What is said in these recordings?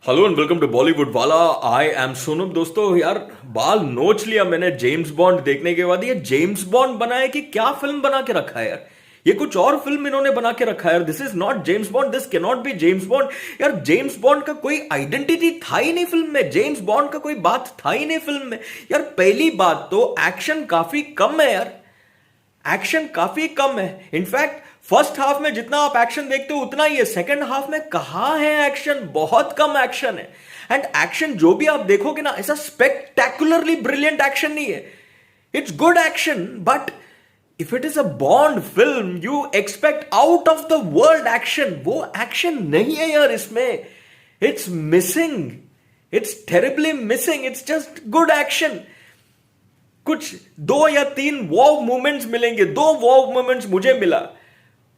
Hello and welcome to Bollywood वाला। I am Sonam. दोस्तों यार बाल नोच लिया मैंने जेम्स बॉन्ड देखने के बाद। ये जेम्स बॉन्ड बना है कि क्या फिल्म बना के रखा है यार। ये कुछ और फिल्म इन्होंने बना के रखा है यार। This is not James bond, this can not be James bond. यार जेम्स बॉन्ड का कोई आइडेंटिटी था ही नहीं फिल्म में। जेम्स बॉन्ड का कोई बात था ही नहीं फिल्म में यार। पहली बात तो एक्शन काफी कम है यार। एक्शन काफी कम है। इनफैक्ट फर्स्ट हाफ में जितना आप एक्शन देखते हो उतना ही है। सेकंड हाफ में कहां है एक्शन? बहुत कम एक्शन है। एंड एक्शन जो भी आप देखोगे ना, ऐसा स्पेक्टेकुलरली ब्रिलियंट एक्शन नहीं है। It's good action, but if it is a bond film you expect out of the world action. वो एक्शन नहीं है यार इसमें। It's missing, it's terribly missing. It's just good action. कुछ 2 या 3 वॉव मोमेंट्स मिलेंगे। 2 वॉव मोमेंट्स मुझे मिला।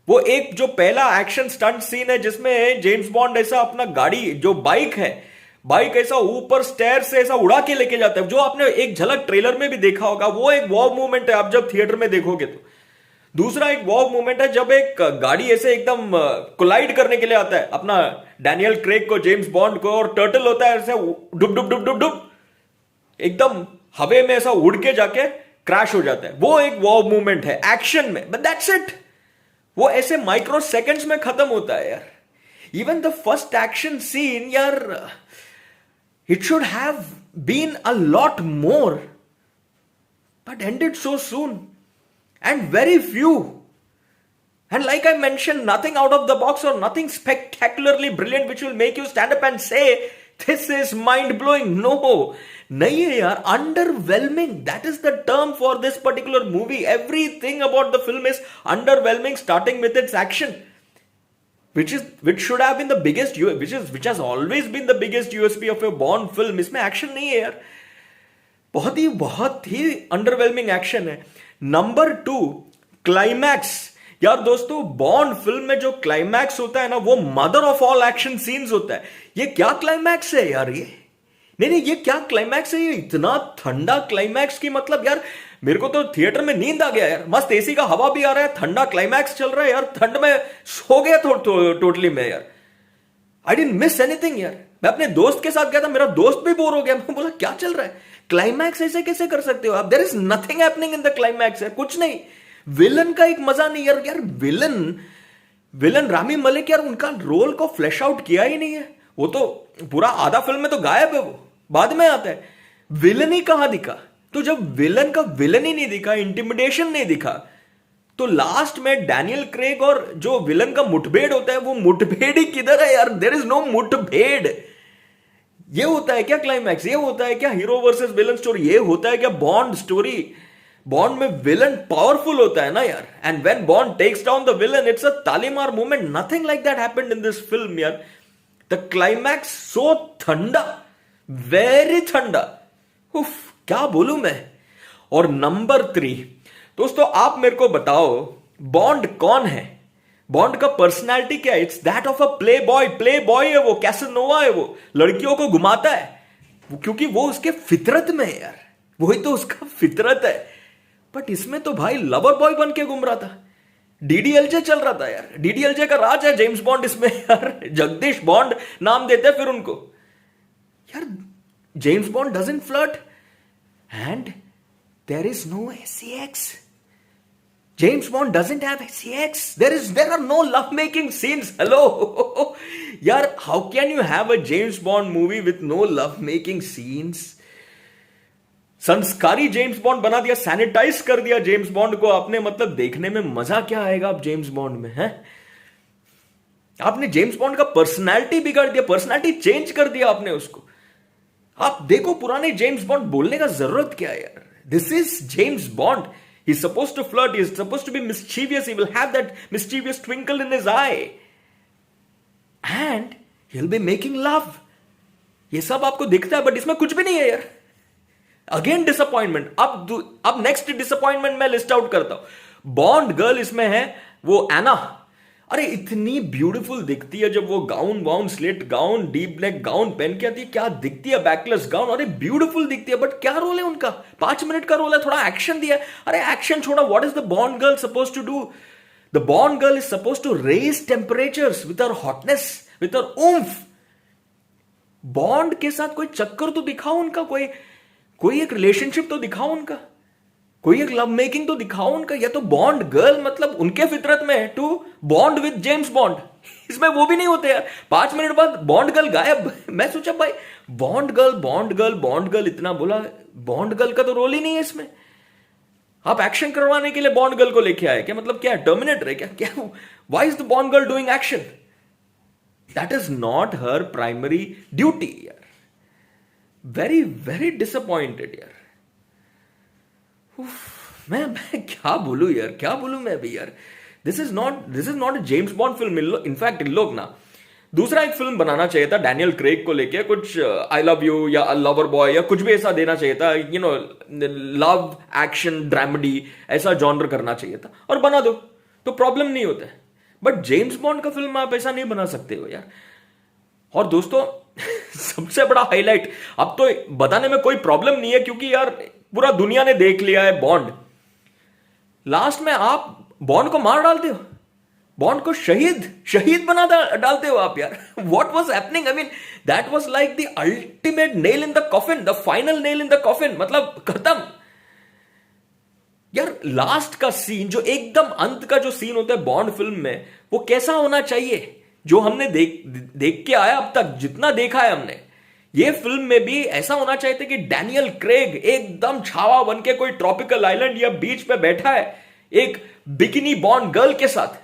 वो एक जो पहला एक्शन स्टंट सीन है जिसमें जेम्स बॉन्ड ऐसा अपना गाड़ी जो बाइक है, बाइक ऐसा ऊपर स्टेयर से ऐसा उड़ा के लेके जाता है, जो आपने एक झलक ट्रेलर में भी देखा होगा। वो एक वॉव मूवमेंट है आप जब थिएटर में देखोगे तो। दूसरा एक वॉव मूवमेंट है जब एक गाड़ी ऐसे एकदम कोलाइड करने के लिए आता है अपना डैनियल क्रेग को, जेम्स बॉन्ड को, और टर्टल होता है ऐसे डुब डुब डुब डुब डुब एकदम हवे में ऐसा उड़ के जाके क्रैश हो जाता है। वो एक वॉव मूवमेंट है एक्शन में, बट दैट्स इट। वो ऐसे माइक्रो सेकंड्स में खत्म होता है यार। Even the first action scene यार, it should have been a lot more, but ended so soon and very few. And like I mentioned, nothing out of the box or nothing spectacularly brilliant which will make you stand up and say, this is mind blowing. No, nahi hai yaar. Underwhelming. That is the term for this particular movie. Everything about the film is underwhelming, starting with its action, which should have been the biggest, which has always been the biggest USP of a Bond film. इसमें action नहीं है यार। बहुत ही underwhelming action है। Number 2, climax. यार दोस्तों, bond film में जो क्लाइमैक्स होता है ना, वो mother of all action scenes होता है। ये क्या क्लाइमैक्स है यार? ये नहीं, ये क्या क्लाइमैक्स है? ये इतना ठंडा क्लाइमैक्स की मतलब यार, मेरे को तो थिएटर में नींद आ गया यार। मस्त एसी का हवा भी आ रहा है, ठंडा क्लाइमैक्स चल रहा है यार। ठंड में सो गया टोटली मैं यार। आई डिडंट मिस एनीथिंग यार। मैं अपने दोस्त के साथ गया था, मेरा दोस्त भी बोर हो गया। मैं बोला क्या चल रहा है? क्लाइमैक्स ऐसे कैसे कर सकते हो आप? There is nothing happening in the climax यार, कुछ नहीं। विलन का एक मजा नहीं यार। यार विलन रामी मलिक यार, उनका रोल को फ्लैश आउट किया ही नहीं है। वो तो पूरा आधा फिल्म में तो गायब है, वो बाद में आता है। विलन ही कहां दिखा? तो जब विलन का विलन ही नहीं दिखा, इंटिमिडेशन नहीं दिखा, तो लास्ट में डैनियल क्रेग और जो विलन का मुठभेड़ होता है, वो मुठभेड़ ही किधर है यार? देयर इज नो मुठभेड़। ये होता है क्या क्लाइमैक्स? ये होता है क्या हीरो वर्सेस विलन स्टोरी? ये होता है क्या बॉन्ड स्टोरी? बॉन्ड में विलन पावरफुल होता है ना यार। And when Bond takes down the villain, it's a तालीमार movement. Nothing like that happened in this film यार। द क्लाइमैक्स सो ठंडा, वेरी ठंडा। उफ, क्या बोलूं मैं। और नंबर 3, दोस्तों आप मेरे को बताओ, बॉन्ड कौन है? बॉन्ड का पर्सनैलिटी क्या है? It's that of a play boy है वो, कैसनोवा है वो। लड़कियों को घुमाता है क्योंकि वो उसके फितरत में है यार। वही तो उसका फितरत है। बट इसमें तो भाई लवर बॉय बन के घूम रहा था। डीडीएलजे चल रहा था यार। डीडीएलजे का राज है जेम्स बॉन्ड इसमें यार। जगदीश बॉन्ड नाम देते हैं फिर उनको यार। James Bond doesn't flirt and there is no sex. James Bond doesn't have sex. There are no love making scenes. Hello, यार, how can you have a James Bond movie with no love making scenes? संस्कारी James bond बना दिया, sanitise कर दिया James bond को आपने। मतलब देखने में मजा क्या आएगा आप जेम्स बॉन्ड में? है आपने जेम्स बॉन्ड का पर्सनालिटी बिगाड़ दिया, पर्सनालिटी चेंज कर दिया आपने उसको। आप देखो पुराने जेम्स बॉन्ड, बोलने का जरूरत क्या है यार? This is James bond. He's supposed to flirt. He's supposed to be mischievous. He will have that mischievous twinkle in his eye. And he'll be making love. ये सब आपको दिखता है, बट इसमें कुछ भी नहीं है यार। Again disappointment. अब नेक्स्ट डिसअपॉइंटमेंट मैं लिस्ट आउट करता हूं। बॉन्ड गर्ल इसमें है वो एना। अरे इतनी ब्यूटीफुल दिखती है जब वो gown slate gown, deep neck gown पहन के आती है। क्या दिखती है, बैकलेस गाउन। अरे ब्यूटीफुल दिखती है। बट क्या रोल है उनका? 5 मिनट का रोल है, थोड़ा एक्शन दिया। अरे एक्शन छोड़ा, what is the Bond girl suppose to do? The Bond girl is suppose to raise temperatures with her hotness, with her oomph. Bond के साथ कोई चक्कर तो दिखाओ उनका, कोई कोई एक रिलेशनशिप तो दिखाओ उनका, कोई एक लव मेकिंग तो दिखाओ उनका। या तो बॉन्ड गर्ल, मतलब उनके फितरत में है to bond with James Bond, इसमें वो भी नहीं होते यार। 5 मिनट बाद बॉन्ड गर्ल गायब। मैं सोचा भाई bond girl bond girl bond girl इतना बोला, बॉन्ड गर्ल का तो रोल ही नहीं है इसमें। आप एक्शन करवाने के लिए बॉन्ड गर्ल को लेके आए क्या? मतलब क्या टर्मिनेटर है क्या? क्या why is the Bond girl doing action? That is not her primary duty यार। वेरी वेरी डिसअपॉइंटेड यार। मैं क्या बोलूं यार, क्या बोलूं मैं अभी यार। This is not a James Bond film. In fact इन लोग ना दूसरा एक फिल्म बनाना चाहिए था डैनियल क्रेग को लेके, कुछ आई लव यू या लवर बॉय या कुछ भी ऐसा देना चाहिए था, you know, love action dramedy ऐसा जॉनर करना चाहिए था, और बना दो तो प्रॉब्लम नहीं होता है। बट जेम्स बॉन्ड का फिल्म आप ऐसा नहीं बना सकते हो यार। और दोस्तों सबसे बड़ा हाईलाइट, अब तो बताने में कोई प्रॉब्लम नहीं है क्योंकि यार पूरा दुनिया ने देख लिया है बॉन्ड। लास्ट में आप बॉन्ड को मार डालते हो, बॉन्ड को शहीद बना डालते हो आप यार। What was happening? I mean that was like the ultimate nail in the coffin, the final nail in the coffin, मतलब खत्म यार। लास्ट का सीन जो एकदम अंत का जो सीन होता है बॉन्ड फिल्म में, वो कैसा होना चाहिए? जो हमने देख के आया अब तक, जितना देखा है हमने, ये फिल्म में भी ऐसा होना चाहिए था कि डैनियल क्रेग एकदम छावा बन के कोई ट्रॉपिकल आइलैंड या बीच पे बैठा है एक बिकिनी बॉन्ड गर्ल के साथ,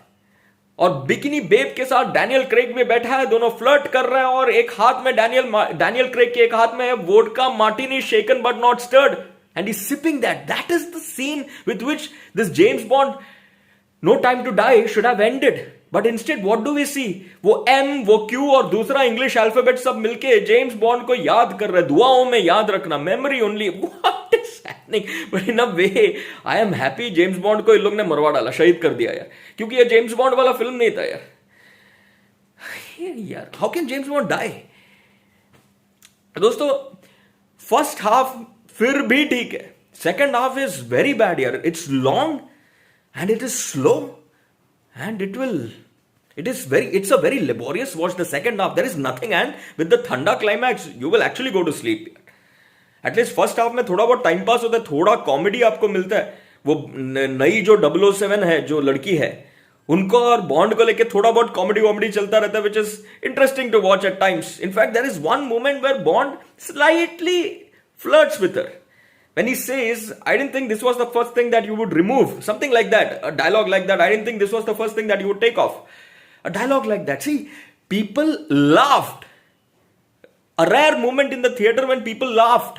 और बिकिनी बेब के साथ डैनियल क्रेग भी बैठा है, दोनों फ्लर्ट कर रहे हैं, और एक हाथ में डैनियल क्रेग के एक हाथ में है vodka martini shaken but not stirred, and he sipping that. That is the scene with which this James Bond no time to Die should have ended. But instead what do we see? वो M, वो Q और दूसरा English alphabet सब मिलके James bond को याद कर रहे, दुआओं में याद रखना, memory only. What is happening? But in a way I am happy James bond को इन लोग ने मरवा डाला, शहीद कर दिया यार, क्योंकि ये जेम्स बॉन्ड वाला फिल्म नहीं था यार। यार how can James Bond die? दोस्तों फर्स्ट हाफ फिर भी ठीक है, second half is very bad यार। It's long and it is slow and it's a very laborious watch. The second half there is nothing, and with the thanda climax you will actually go to sleep. At least first half में थोड़ा बहुत time pass होता है, थोड़ा comedy आपको मिलता है। वो नई जो 007 है, जो लड़की है, उनको और बॉन्ड को लेके थोड़ा बहुत कॉमेडी वॉमेडी चलता रहता है, which is interesting to watch at times. In fact there is one moment where Bond slightly flirts with her when he says, I didn't think this was the first thing that you would remove. Something like that. A dialogue like that. I didn't think this was the first thing that you would take off. A dialogue like that. See, people laughed. A rare moment in the theater when people laughed.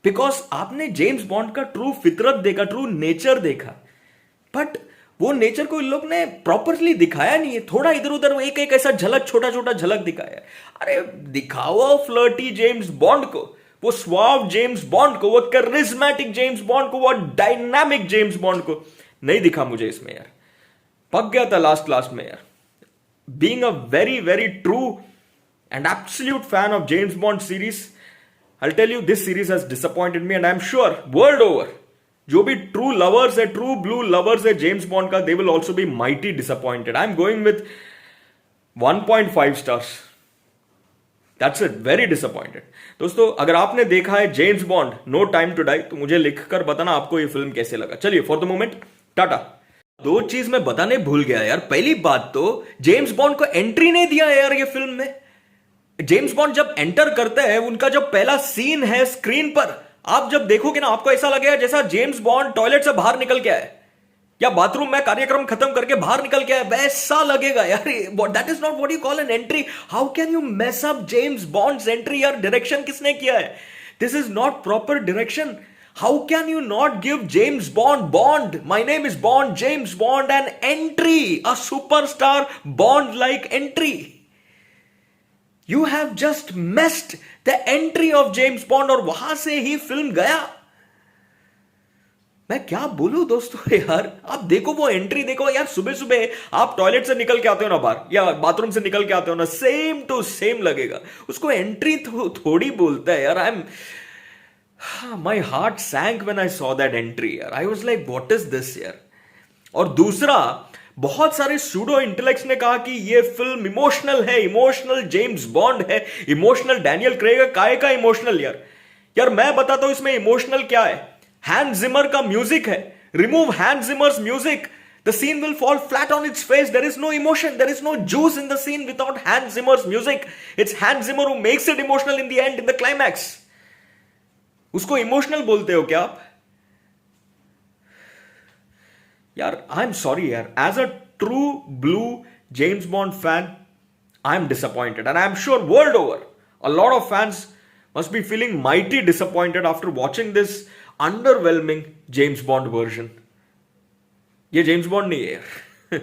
Because आपने James bond का true फितरत देखा, true nature देखा. But वो nature को इन लोग ने properly दिखाया नहीं है. थोड़ा इधर उधर एक एक ऐसा झलक, छोटा छोटा झलक दिखाया. अरे दिखाओ फ्लर्टी जेम्स बॉन्ड को, वो स्वाव जेम्स बॉन्ड को, वो करिज्मेटिक जेम्स बॉन्ड को, वो डायनामिक जेम्स बॉन्ड को. नहीं दिखा मुझे इसमें यार. पक गया था लास्ट में यार. Being a very very true and absolute fan of James bond series, I'll tell you this series has disappointed me, and I'm sure world over जो भी ट्रू लवर्स है, ट्रू ब्लू लवर्स है James bond का, they will also be mighty disappointed. I'm going with 1.5 stars. That's it. Very disappointed. दोस्तों अगर आपने देखा है James Bond no time to die, तो मुझे लिखकर बताना आपको ये फिल्म कैसे लगा. चलिए फॉर द मोमेंट टाटा. दो चीज मैं बताने भूल गया यार. पहली बात तो जेम्स बॉन्ड को एंट्री नहीं दिया यार ये फिल्म में. जेम्स बॉन्ड जब एंटर करते हैं, उनका जो पहला सीन है स्क्रीन पर, आप जब देखोगे ना आपको ऐसा लगेगा जैसा जेम्स बॉन्ड टॉयलेट से बाहर निकल के आए या बाथरूम में कार्यक्रम खत्म करके बाहर निकल के आए, वैसा लगेगा यार. That is not what you call an entry. How can you mess up James bonds entry यार. डायरेक्शन किसने किया है? This is not proper direction. How can you not give James bond, my name is bond, James bond, an entry, a superstar bond like entry. You have just missed the entry of James Bond, और वहां से ही film गया. मैं क्या बोलूं दोस्तों यार. आप देखो वो एंट्री देखो यार. सुबह सुबह आप टॉयलेट से निकल के आते हो ना बाहर, या बाथरूम से निकल के आते हो ना, सेम टू सेम लगेगा. उसको एंट्री थोड़ी बोलता है यार. My heart sank when I saw that entry यार. I was like what is this यार. और दूसरा, बहुत सारे सूडो इंटेलेक्ट्स ने कहा कि ये फिल्म इमोशनल है, इमोशनल जेम्स बॉन्ड है, इमोशनल डैनियल क्रेग है। काय का इमोशनल यार? यार मैं बताता हूं इसमें इमोशनल क्या है। हैंस जिमर का म्यूजिक है, remove Hans Zimmer's music, the scene will fall flat on its face. There is no emotion, there is no juice in the scene without Hans Zimmer's music. It's Hans Zimmer who makes it emotional in the end, in the climax. उसको emotional बोलते हो क्या आप? यार I am sorry यार, as a true blue James Bond fan I am disappointed, and I am sure world over a lot of fans must be feeling mighty disappointed after watching this underwhelming James Bond version. ये James Bond नहीं है यार।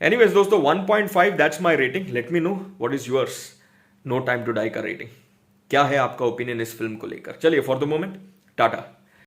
Anyways दोस्तों, 1.5 that's my rating. Let me know what is yours no time to die का rating. क्या है आपका opinion इस फिल्म को लेकर? चलिए, फॉर द मोमेंट टाटा।